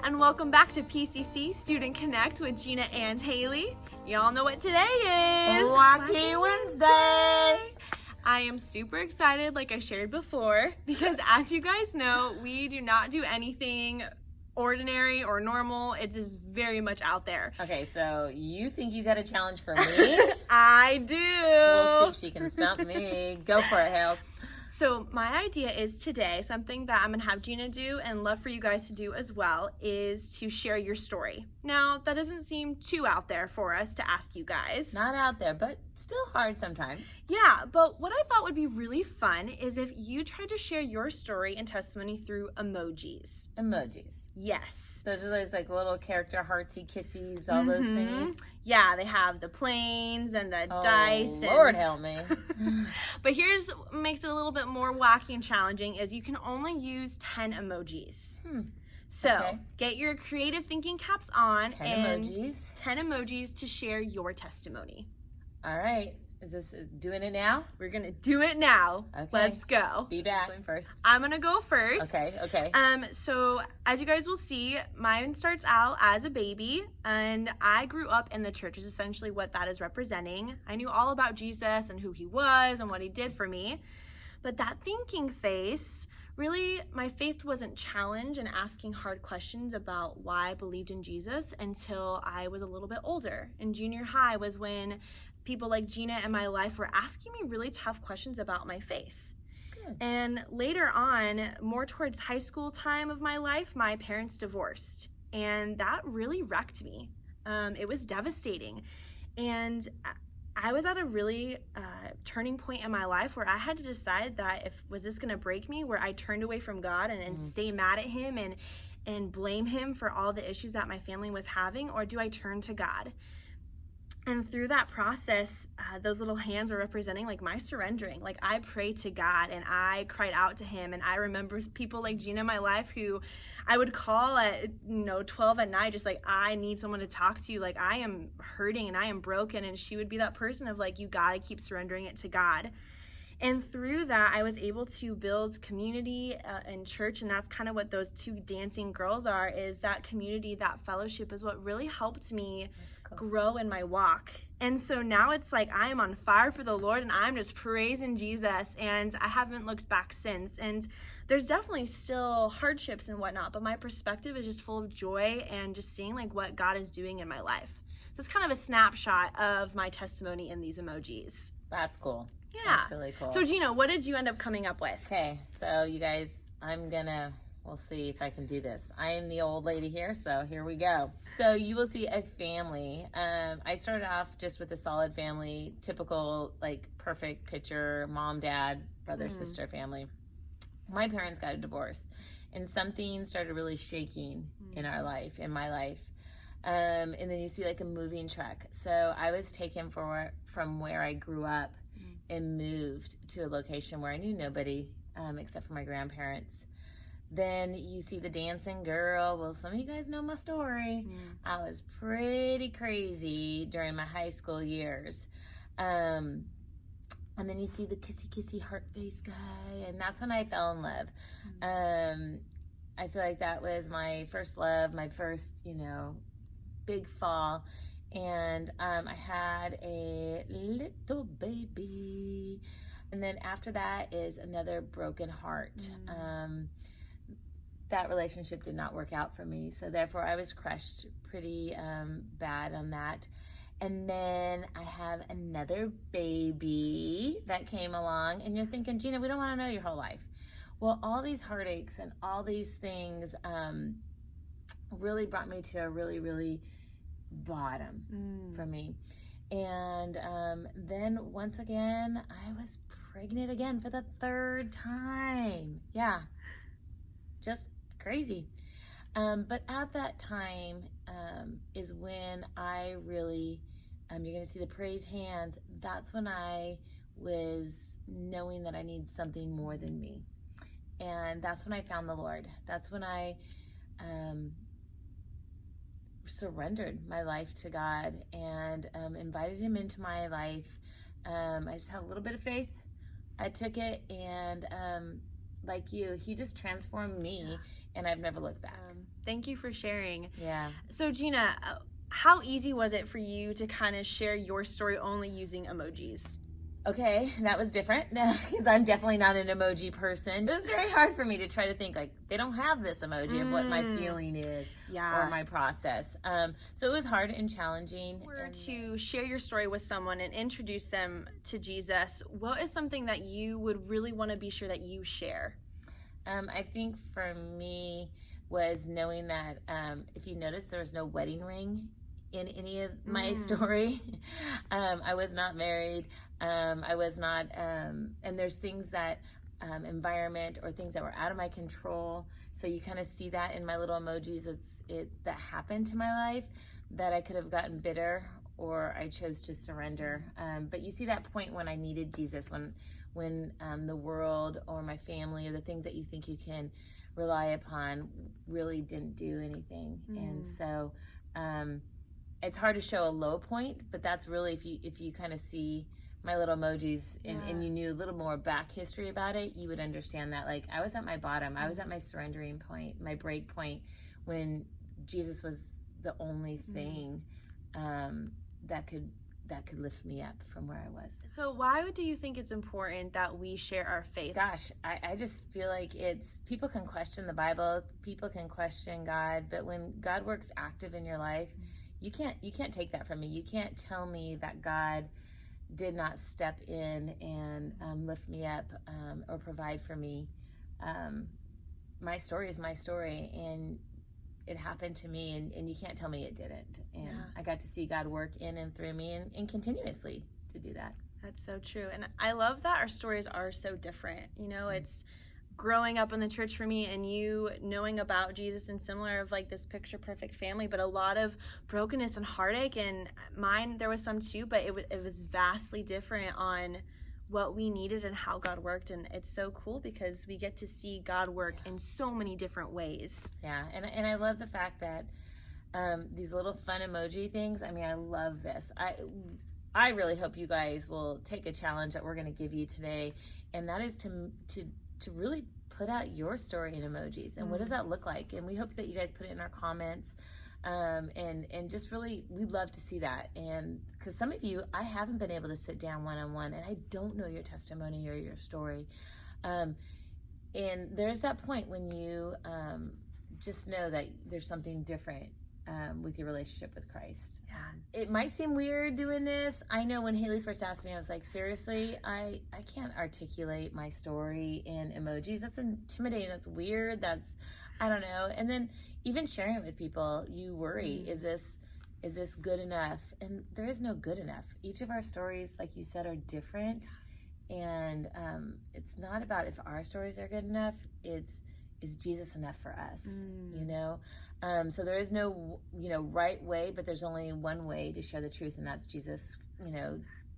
and welcome back to PCC Student Connect with Gina and Hailey. Y'all know what today is. Wacky Wednesday. I am super excited, like I shared before, because as you guys know, we do not do anything ordinary or normal. It is very much out there. Okay, so you think you got a challenge for me? I do. We'll see if she can stump me. Go for it, Hale. So my idea is today, something that I'm going to have Gina do and love for you guys to do as well, is to share your story. Now, that doesn't seem too out there for us to ask you guys. Not out there, but still hard sometimes. Yeah, but what I thought would be really fun is if you tried to share your story and testimony through emojis. Emojis. Yes. Those are those like little character heartsy kissies, all those things. Yeah, they have the planes and the dice. Lord help me. But here's what makes it a little bit more wacky and challenging is you can only use 10 emojis. So get your creative thinking caps on 10 emojis. 10 emojis to share your testimony. All right. Is this doing it now? We're going to do it now. Okay. Let's go. Be back first. I'm going to go first. Okay. So as you guys will see, mine starts out as a baby, and I grew up in the church is essentially what that is representing. I knew all about Jesus and who he was and what he did for me. But that thinking phase, really, my faith wasn't challenged and asking hard questions about why I believed in Jesus until I was a little bit older. In junior high was when people like Gina in my life were asking me really tough questions about my faith. Good. And later on, more towards high school time of my life, my parents divorced. And that really wrecked me. It was devastating. And I was at a really turning point in my life where I had to decide that was this going to break me, where I turned away from God and stay mad at him and blame him for all the issues that my family was having, or do I turn to God? And through that process, those little hands were representing like my surrendering. Like I prayed to God and I cried out to him. And I remember people like Gina in my life who I would call at 12 at night, just like, I need someone to talk to. Like I am hurting and I am broken. And she would be that person of like, you gotta keep surrendering it to God. And through that, I was able to build community in church. And that's kind of what those two dancing girls are, is that community, that fellowship is what really helped me grow in my walk. And so now it's like I am on fire for the Lord and I'm just praising Jesus, and I haven't looked back since. And there's definitely still hardships and whatnot, but my perspective is just full of joy and just seeing like what God is doing in my life. So it's kind of a snapshot of my testimony in these emojis. That's cool. Yeah. That's really cool. So Gina, what did you end up coming up with? Okay, so you guys, we'll see if I can do this. I am the old lady here, so here we go. So you will see a family. I started off just with a solid family, typical, like, perfect picture, mom, dad, brother, sister family. My parents got a divorce, and something started really shaking in my life. And then you see, like, a moving truck. So I was taken from where I grew up and moved to a location where I knew nobody except for my grandparents. Then you see the dancing girl. Well, some of you guys know my story. I was pretty crazy during my high school years. And then you see the kissy heart face guy, and that's when I fell in love. I feel like that was my first love, my first, big fall. And I had a little baby. And then after that is another broken heart. That relationship did not work out for me. So therefore I was crushed pretty bad on that. And then I have another baby that came along. And you're thinking, Gina, we don't want to know your whole life. Well, all these heartaches and all these things really brought me to a really, really bottom for me. And then once again, I was pregnant again for the third time. Yeah, just crazy. But at that time is when I really, you're going to see the praise hands. That's when I was knowing that I need something more than me. And that's when I found the Lord. That's when I surrendered my life to God and invited him into my life. I just had a little bit of faith. I took it and like you, he just transformed me, and I've never looked back. Thank you for sharing. Yeah. So Gina, how easy was it for you to kind of share your story only using emojis? Okay, that was different because I'm definitely not an emoji person. It was very hard for me to try to think, like, they don't have this emoji of what my feeling is or my process. So it was hard and challenging. If you were to share your story with someone and introduce them to Jesus, what is something that you would really want to be sure that you share? I think for me was knowing that if you notice, there was no wedding ring in any of my story. I was not married. I was not, and there's things that environment or things that were out of my control. So you kind of see that in my little emojis. That happened to my life, that I could have gotten bitter or I chose to surrender. But you see that point when I needed Jesus, when the world or my family or the things that you think you can rely upon really didn't do anything. And so it's hard to show a low point, but that's really, if you kind of see my little emojis and you knew a little more back history about it, you would understand that, like, I was at my bottom. I was at my surrendering point, my break point, when Jesus was the only thing that could lift me up from where I was. So why do you think it's important that we share our faith? Gosh, I just feel like people can question the Bible, people can question God, but when God works active in your life, you can't take that from me. You can't tell me that God did not step in and lift me up or provide for me. My story is my story, and it happened to me, and you can't tell me it didn't. And I got to see God work in and through me and continuously to do that. That's so true. And I love that our stories are so different. You know, it's growing up in the church for me and you knowing about Jesus and similar of like this picture perfect family, but a lot of brokenness and heartache. And mine, there was some too, but it was vastly different on what we needed and how God worked. And it's so cool because we get to see God work in so many different ways. Yeah, and I love the fact that these little fun emoji things, I mean, I love this. I really hope you guys will take a challenge that we're going to give you today, and that is to really put out your story in emojis. And what does that look like? And we hope that you guys put it in our comments. And just really, we'd love to see that. And because some of you, I haven't been able to sit down one-on-one, and I don't know your testimony or your story. And there's that point when you just know that there's something different with your relationship with Christ. It might seem weird doing this. I know when Hailey first asked me, I was like, seriously, I can't articulate my story in emojis. That's intimidating. That's weird. I don't know. And then even sharing it with people, you worry, is this good enough? And there is no good enough. Each of our stories, like you said, are different. And it's not about if our stories are good enough. Is Jesus enough for us? You know? So there is no, right way, but there's only one way to share the truth, and that's Jesus,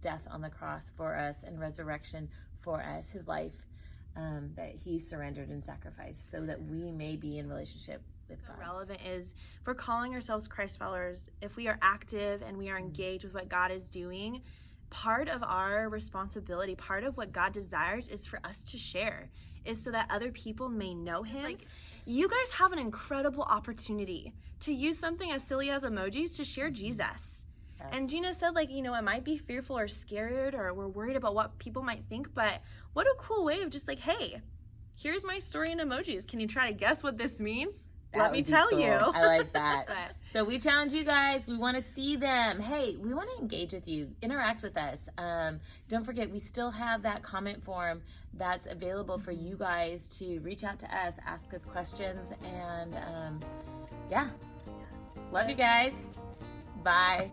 death on the cross for us and resurrection for us, his life that he surrendered and sacrificed so that we may be in relationship with God. Relevant is, if we're calling ourselves Christ followers, if we are active and we are engaged with what God is doing, part of our responsibility, part of what God desires is for us to share, is so that other people may know him. You guys have an incredible opportunity to use something as silly as emojis to share Jesus. Yes. And Gina said, it might be fearful or scared or we're worried about what people might think, but what a cool way of just hey, here's my story in emojis. Can you try to guess what this means? Let me tell you. I like that. So we challenge you guys. We want to see them. Hey, we want to engage with you. Interact with us. Don't forget, we still have that comment form that's available for you guys to reach out to us, ask us questions, and love you guys. Bye.